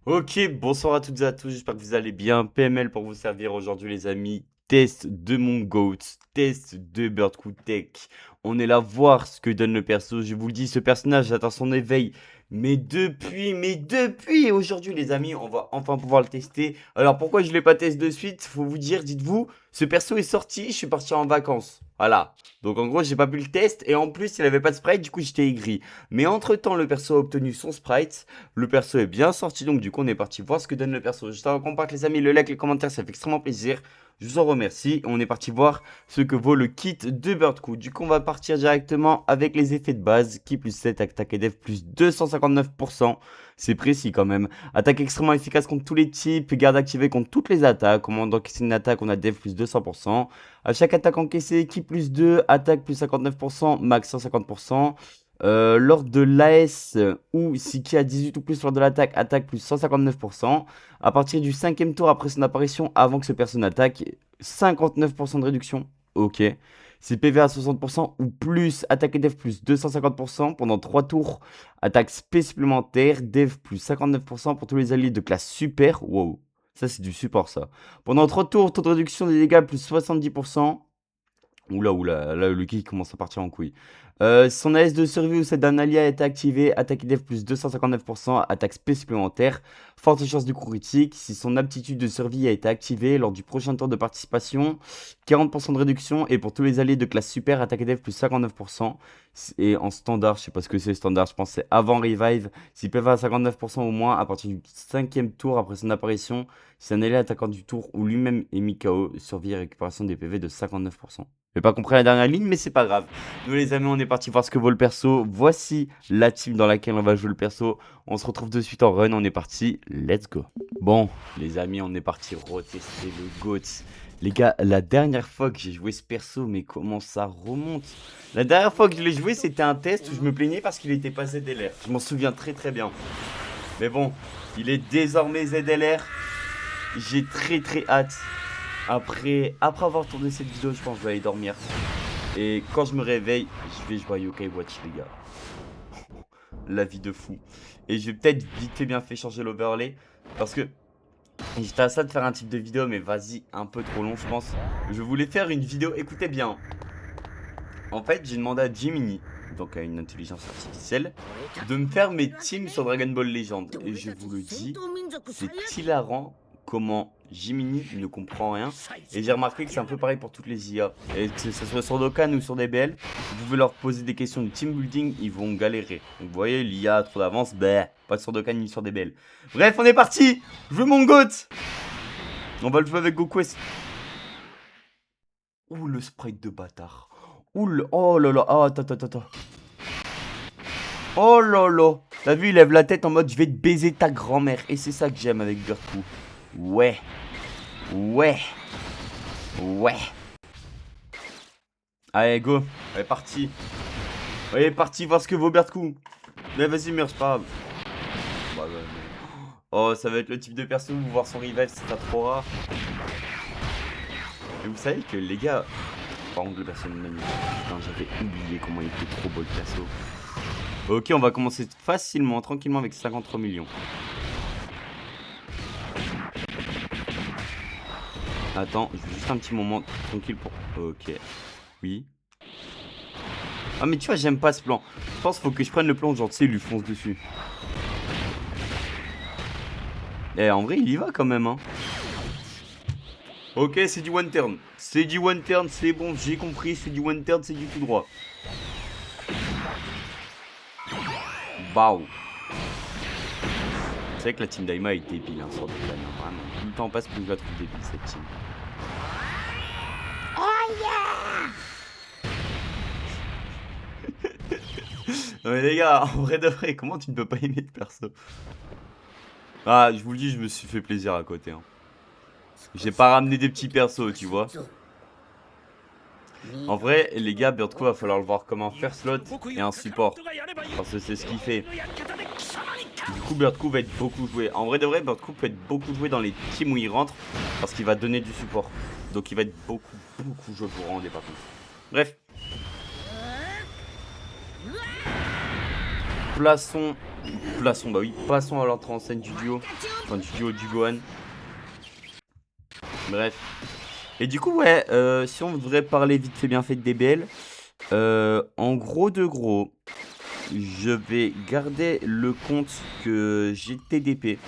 Ok, bonsoir à toutes et à tous, j'espère que vous allez bien. PML pour vous servir aujourd'hui les amis. Test de mon GOAT, test de Birdcrew Tech. On est là voir ce que donne le perso. Je vous le dis, ce personnage atteint son éveil. Mais depuis, aujourd'hui les amis, on va enfin pouvoir le tester. Alors pourquoi je ne l'ai pas testé de suite? Faut vous dire, dites-vous, ce perso est sorti, je suis parti en vacances. Voilà. Donc en gros, j'ai pas pu le test et en plus, il avait pas de sprite, du coup j'étais aigri. Mais entre-temps, le perso a obtenu son sprite. Le perso est bien sorti, donc du coup on est parti voir ce que donne le perso. Juste avant qu'on parte les amis, le like, les commentaires, ça fait extrêmement plaisir. Je vous en remercie. On est parti voir ce que vaut le kit de Birdcrew. Du coup on va partir directement avec les effets de base. Ki plus 7, attaque et def plus 259%. C'est précis quand même. Attaque extrêmement efficace contre tous les types. Garde activée contre toutes les attaques. Au moment d'encaisser une attaque, on a def plus 200%. À chaque attaque encaissée, Ki plus 2, attaque plus 59%, max 150%. Lors de l'AS ou si qui a 18 ou plus lors de l'attaque, attaque plus 159%. À partir du 5ème tour après son apparition, avant que ce personne attaque, 59% de réduction. Ok. Si PV à 60% ou plus, attaque et def plus 250% pendant 3 tours. Attaque spé supplémentaire, def plus 59% pour tous les alliés de classe super. Wow. Ça, c'est du support, ça. Pendant 3 tours, taux de réduction des dégâts plus 70%. Oula, oula, là, le kick commence à partir en couille. Son AS de survie ou celle d'un allié a été activé. Attaque def plus 259%, attaque spé supplémentaire. Forte chance de coup critique. Si son aptitude de survie a été activée lors du prochain tour de participation, 40% de réduction. Et pour tous les alliés de classe super, attaque def plus 59%. Et en standard, je sais pas ce que c'est standard, je pense que c'est avant revive. S'il PV à 59% au moins, à partir du 5ème tour après son apparition, si un allié attaquant du tour ou lui-même est mis KO, survie et récupération des PV de 59%. J'ai pas compris la dernière ligne, mais c'est pas grave. Nous les amis, on est parti voir ce que vaut le perso. Voici la team dans laquelle on va jouer le perso. On se retrouve de suite en run, on est parti. Let's go. Bon, les amis, on est parti retester le GOAT. Les gars, la dernière fois que j'ai joué ce perso, mais comment ça remonte? La dernière fois que je l'ai joué, c'était un test où je me plaignais parce qu'il était pas ZLR. Je m'en souviens très très bien. Mais bon, il est désormais ZLR. J'ai très très hâte. Après avoir tourné cette vidéo, je pense que je vais aller dormir. Et quand je me réveille, je vais jouer à Yokai Watch, les gars. La vie de fou. Et je vais peut-être vite fait bien fait changer l'overlay. Parce que j'étais à ça de faire un type de vidéo, mais vas-y, un peu trop long, je pense. Je voulais faire une vidéo, écoutez bien. En fait, j'ai demandé à Gemini, donc à une intelligence artificielle, de me faire mes teams sur Dragon Ball Legend. Et je vous le dis, c'est hilarant comment Gemini ne comprend rien. Et j'ai remarqué que c'est un peu pareil pour toutes les IA. Et que ce soit sur Dokkan ou sur DBL, vous pouvez leur poser des questions de team building, ils vont galérer. Donc vous voyez, l'IA a trop d'avance, bah, pas sur Dokkan ni sur DBL. Bref, on est parti. Je veux mon GOAT. On va le jouer avec Goku. Ouh, le sprite de bâtard. Ouh, oh là là, ah, attends, attends, attends. Oh là là. T'as vu, il lève la tête en mode je vais te baiser ta grand-mère. Et c'est ça que j'aime avec Birdcrew. Ouais. Ouais. Ouais. Allez, go. Allez, parti. Allez, parti voir ce que vaut Birdcrew. Mais vas-y, meurs, c'est pas grave. Bah, ouais, mais... Oh, ça va être le type de perso où voir son revive, c'est pas trop rare. Et vous savez que les gars... Par contre, le perso de magnifique. Putain, j'avais oublié comment il était trop beau le perso. Ok, on va commencer facilement, tranquillement avec 53 millions. Attends, je veux juste un petit moment tranquille pour... Ok. Oui. Ah mais tu vois, j'aime pas ce plan. Je pense qu'il faut que je prenne le plan, genre tu sais, il lui fonce dessus. Eh, en vrai, il y va quand même, hein. Ok, c'est du one turn. C'est du one turn, c'est bon, j'ai compris, c'est du one turn, c'est du tout droit. Bao. C'est vrai que la team Daima est débile, hein, sur des planes, hein, vraiment. Tout le temps passe plus je la trouve débile, cette team. Oh yeah. Non mais les gars, en vrai de vrai, comment tu ne peux pas aimer le perso? Ah, je vous le dis, je me suis fait plaisir à côté, hein. J'ai pas ramené des petits persos, tu vois. En vrai, les gars, Birdcrew va falloir le voir comme un first slot et un support. Parce que c'est ce qu'il fait. Du coup, Birdcrew va être beaucoup joué. En vrai de vrai, Birdcrew peut être beaucoup joué dans les teams où il rentre. Parce qu'il va donner du support. Donc il va être beaucoup joué, vous vous rendez pas compte. Bref. Plaçons Passons, bah oui, passons à l'entrée en scène du duo. Enfin, du duo du Gohan. Bref. Et du coup, ouais, si on devrait parler vite fait bien fait de DBL, en gros de gros, je vais garder le compte que j'ai TDP.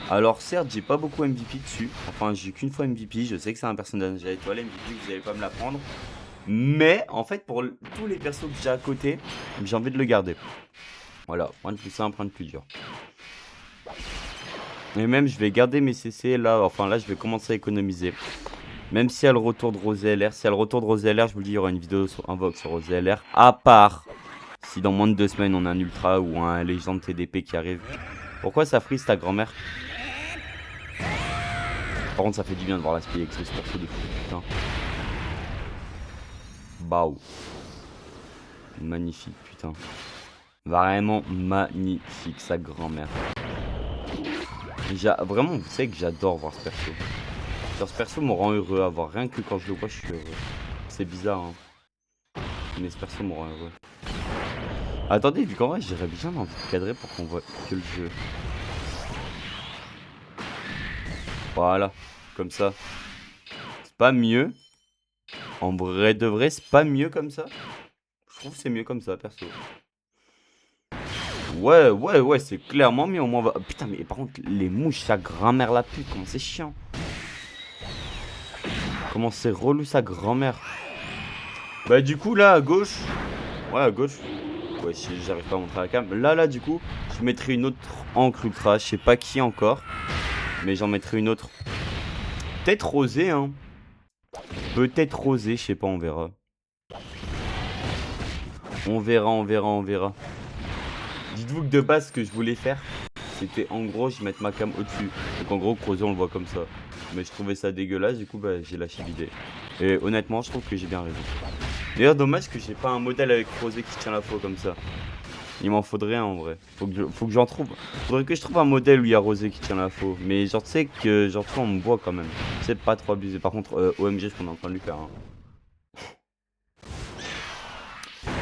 Alors certes, j'ai pas beaucoup MVP dessus. Enfin, j'ai qu'une fois MVP. Je sais que c'est un personnage à étoile MVP, vous allez pas me l'apprendre. Mais en fait, pour tous les persos que j'ai à côté, j'ai envie de le garder. Voilà, rien de plus simple, rien de plus dur. Et même, je vais garder mes CC là. Enfin, là, je vais commencer à économiser. Même si elle retourne Rosé LR. Si elle retourne Rosé LR, je vous le dis, il y aura une vidéo sur Invoke sur Rosé LR. À part si dans moins de 2 semaines, on a un Ultra ou un Légende TDP qui arrive. Pourquoi ça freeze ta grand-mère? Par contre, ça fait du bien de voir l'aspect avec ce perso de fou, putain. Baou. Magnifique, putain. Vraiment magnifique, sa grand-mère. Vraiment, vous savez que j'adore voir ce perso. Genre, ce perso me rend heureux à voir. Rien que quand je le vois, je suis heureux. C'est bizarre, hein. Mais ce perso me rend heureux. Attendez, vu qu'en vrai, j'irais bien envie de cadrer pour qu'on voit que le jeu. Voilà, comme ça. C'est pas mieux. En vrai de vrai, c'est pas mieux comme ça. Je trouve que c'est mieux comme ça, perso. Ouais, c'est clairement mieux. Au moins, putain, mais par contre, les mouches, sa grand-mère la pute, comment c'est chiant. Comment c'est relou sa grand-mère. Bah, du coup, là, à gauche. Ouais, à gauche. Ouais, si j'arrive pas à montrer la cam. Là, du coup, je mettrai une autre encre ultra. Je sais pas qui encore. Mais j'en mettrai une autre. Peut-être rosée, hein. Peut-être rosée, je sais pas, on verra. On verra. Dites-vous que de base, ce que je voulais faire, c'était en gros, je mettre ma cam au-dessus. Donc en gros, creuser, on le voit comme ça. Mais je trouvais ça dégueulasse, du coup, bah, j'ai lâché l'idée. Et honnêtement, je trouve que j'ai bien raison. D'ailleurs, dommage que j'ai pas un modèle avec rosé qui tient la faux comme ça. Il m'en faudrait un en vrai. Faut que j'en trouve. Faudrait que je trouve un modèle où il y a rosé qui tient la faux. Mais genre, tu sais que, genre, tu vois, on me voit quand même. C'est pas trop abusé. Par contre, OMG, je qu'on est en train de lui faire. Hein.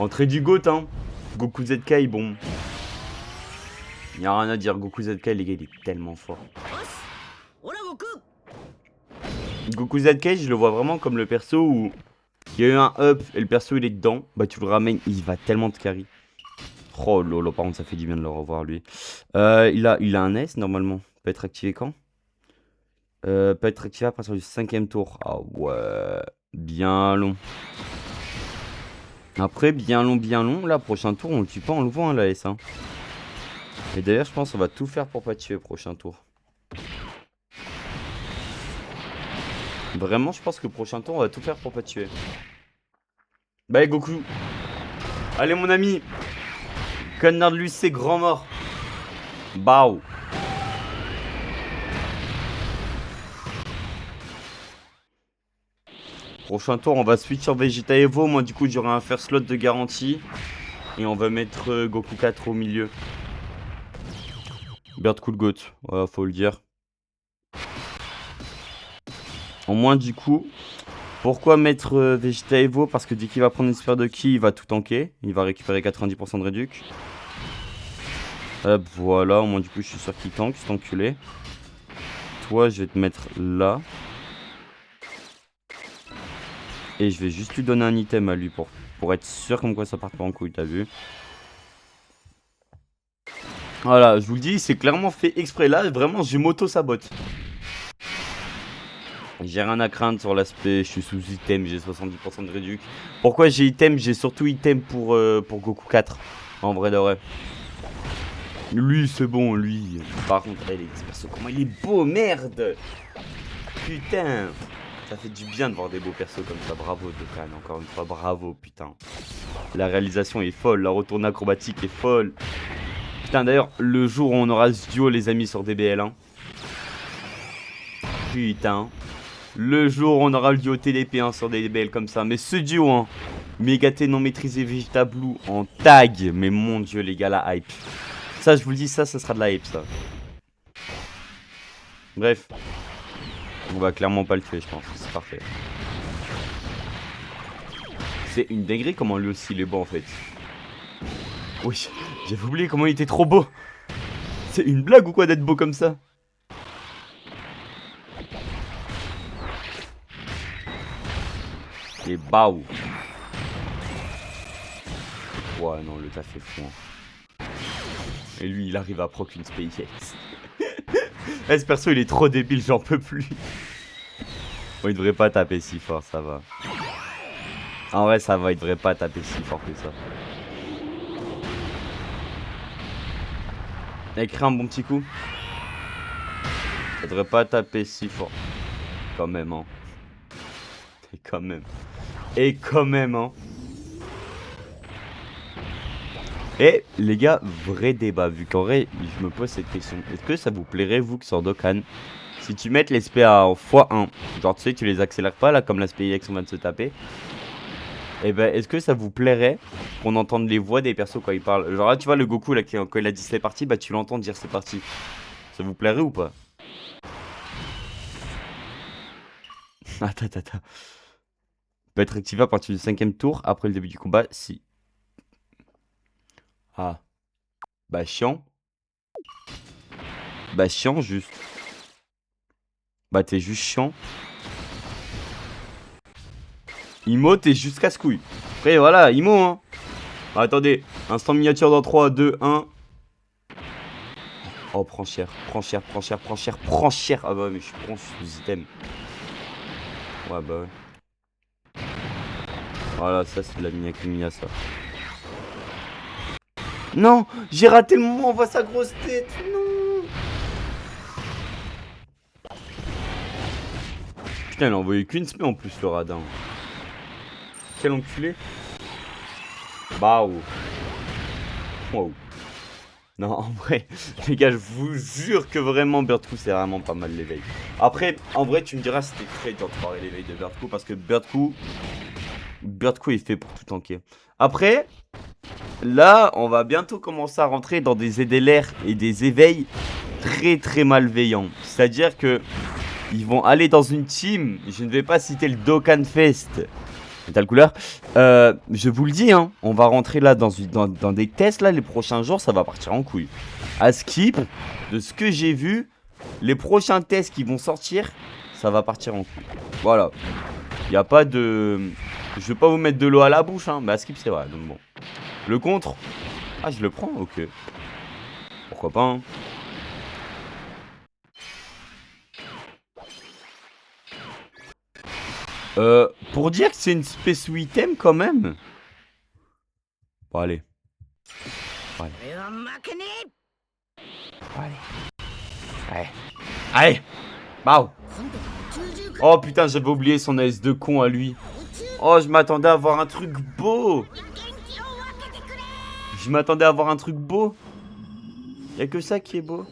Entrée du GOAT, hein. Goku ZK, bon. Y'a rien à dire, Goku ZK, les gars, il est tellement fort. Goku ZK, je le vois vraiment comme le perso où il y a eu un up et le perso il est dedans. Bah, tu le ramènes, il va tellement te carry. Oh lolo, par contre, ça fait du bien de le revoir lui. Il a un S normalement. Peut être activé quand? Peut être activé à partir du 5ème tour. Ah ouais, bien long. Après, bien long. Là, prochain tour, on le tue pas, on le voit, hein, la S. Hein. Et d'ailleurs, je pense qu'on va tout faire pour pas tuer prochain tour. Vraiment, je pense que prochain tour, on va tout faire pour pas tuer. Bah, Goku. Allez, mon ami. Connard de lui, c'est grand mort. Bao. Prochain tour, on va switch sur Vegeta Evo. Moi, du coup, j'aurai un first slot de garantie. Et on va mettre Goku 4 au milieu. Bird Cool Goat. Ouais, faut le dire. Au moins, du coup, pourquoi mettre Vegeta Evo? Parce que dès qu'il va prendre une sphère de ki, il va tout tanker. Il va récupérer 90% de réduc. Hop, voilà. Au moins, du coup, je suis sûr qu'il tank, cet enculé. Toi, je vais te mettre là. Et je vais juste lui donner un item à lui pour être sûr comme quoi ça part pas en couille, t'as vu? Voilà, je vous le dis, c'est clairement fait exprès. Là, vraiment, je m'auto-sabote. J'ai rien à craindre sur l'aspect, je suis sous item, j'ai 70% de réduc. Pourquoi j'ai item? J'ai surtout item pour Goku 4. En vrai de vrai. Lui, c'est bon, lui. Par contre, les persos, comment il est beau, merde! Putain! Ça fait du bien de voir des beaux persos comme ça. Bravo, Dokkan, encore une fois, bravo, putain. La réalisation est folle, la retournée acrobatique est folle. Putain, d'ailleurs, le jour où on aura ce duo, les amis, sur DBL, hein. Putain. Le jour où on aura le duo TDP hein, sur DBL comme ça. Mais ce duo, hein. Mégaté non maîtrisé Vegeta Blue en tag. Mais mon dieu, les gars, la hype. Ça, je vous le dis, ça sera de la hype, ça. Bref. On va clairement pas le tuer, je pense. C'est parfait. C'est une dinguerie comment lui aussi il est bon en fait. Oui, j'avais oublié comment il était trop beau. C'est une blague ou quoi d'être beau comme ça? Et baou. Ouais, non, le taf est fou. Hein. Et lui, il arrive à proc une SpaceX. Ce perso, il est trop débile, j'en peux plus. Bon, il devrait pas taper si fort, ça va. En vrai, ça va, il devrait pas taper si fort que ça. Écris un bon petit coup. Ça devrait pas taper si fort. Quand même, hein. Et quand même. Et quand même, hein. Et les gars, vrai débat, vu qu'en vrai, je me pose cette question. Est-ce que ça vous plairait, vous, que sur Dokkan, si tu mets les SPA en x1, genre tu sais, tu les accélères pas, là, comme la SPX on vient de se taper, et ben, est-ce que ça vous plairait qu'on entende les voix des persos quand ils parlent? Genre là, tu vois, le Goku, là, quand il a dit c'est parti, bah tu l'entends dire c'est parti. Ça vous plairait ou pas? Attends. Peut être activé à partir du 5ème tour, après le début du combat, si. Ah. Bah chiant. Bah chiant, juste. Bah t'es juste chiant. Imo, t'es juste casse-couille. Après, voilà, Imo, hein. Ah, attendez, instant miniature dans 3, 2, 1. Oh, prends cher. Ah bah ouais, mais je prends sous item. Ouais, bah ouais. Voilà, ça c'est de la mini ça. Non, j'ai raté le moment, on voit sa grosse tête. Non. Putain, il a envoyé qu'une spé en plus, le radin. Quel enculé. Bah, wow. Non, en vrai, les gars, je vous jure que vraiment Birdcoo, c'est vraiment pas mal l'éveil. Après, en vrai, tu me diras, c'était très dur de parler l'éveil de Birdcoo parce que Birdcoo, est fait pour tout tanker. Après, là, on va bientôt commencer à rentrer dans des EDLR et des éveils très malveillants. C'est-à-dire que ils vont aller dans une team, je ne vais pas citer le Dokkan Fest. T'as le couleur. Je vous le dis, hein, on va rentrer là dans des tests là les prochains jours, ça va partir en couille. À skip, de ce que j'ai vu, les prochains tests qui vont sortir, ça va partir en couille. Voilà. Il n'y a pas de... Je vais pas vous mettre de l'eau à la bouche, hein, mais à skip c'est vrai, donc bon. Le contre. Ah, je le prends, ok. Pourquoi pas, hein. Pour dire que c'est une space item quand même. Bon, allez. Allez. Bao. Oh putain, j'avais oublié son AS de con à lui. Oh, je m'attendais à avoir un truc beau. Y'a que ça qui est beau.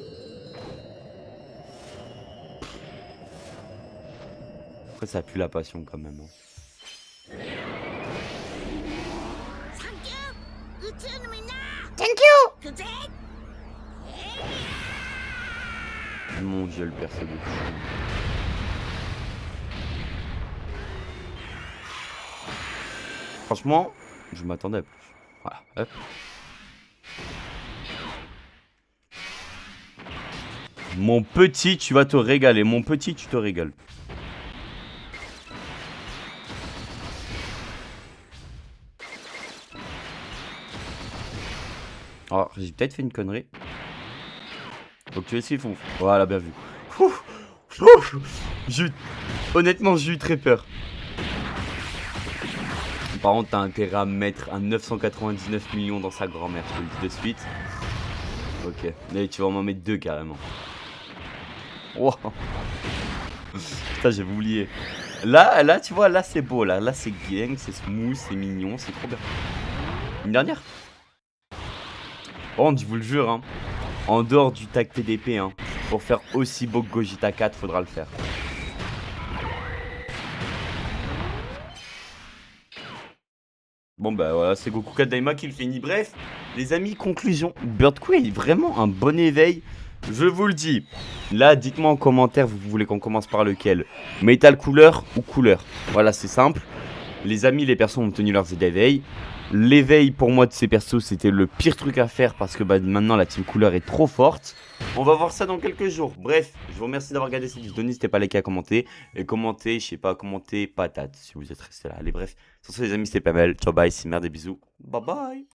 Après, ça pue la passion quand même. Hein. Thank you. Mon dieu, le perso de fou. Franchement, je m'attendais à plus. Voilà, hop. Mon petit, tu vas te régaler. Mon petit, tu te régales. Alors, j'ai peut-être fait une connerie. Faut que tu essayes, fond. Voilà, bien vu. Honnêtement, j'ai eu très peur. Par contre, t'as intérêt à mettre un 999 millions dans sa grand-mère, je te le dis de suite. Ok, mais tu vas m'en mettre 2 carrément. Wow. Putain, j'avais oublié. Là, tu vois, là c'est beau, là c'est gang, c'est smooth, c'est mignon, c'est trop bien. Une dernière. Bon, je vous le jure, hein, en dehors du tag TDP, hein, pour faire aussi beau que Gogeta 4, faudra le faire. Bon bah voilà, c'est Goku 4 Daima qui le finit. Bref, les amis, conclusion. Birdcoo est vraiment un bon éveil. Je vous le dis. Là, dites-moi en commentaire, vous voulez qu'on commence par lequel? Metal couleur ou couleur? Voilà, c'est simple. Les amis, les persos ont obtenu leurs éveils. L'éveil pour moi de ces persos, c'était le pire truc à faire parce que bah, maintenant la team couleur est trop forte. On va voir ça dans quelques jours. Bref, je vous remercie d'avoir regardé cette vidéo. N'hésitez pas à liker, à commenter. Et commenter, je sais pas, commenter patate si vous êtes resté là. Allez, bref. Sur ce, les amis, c'était pas mal. Ciao, bye, c'est merde, des bisous. Bye bye.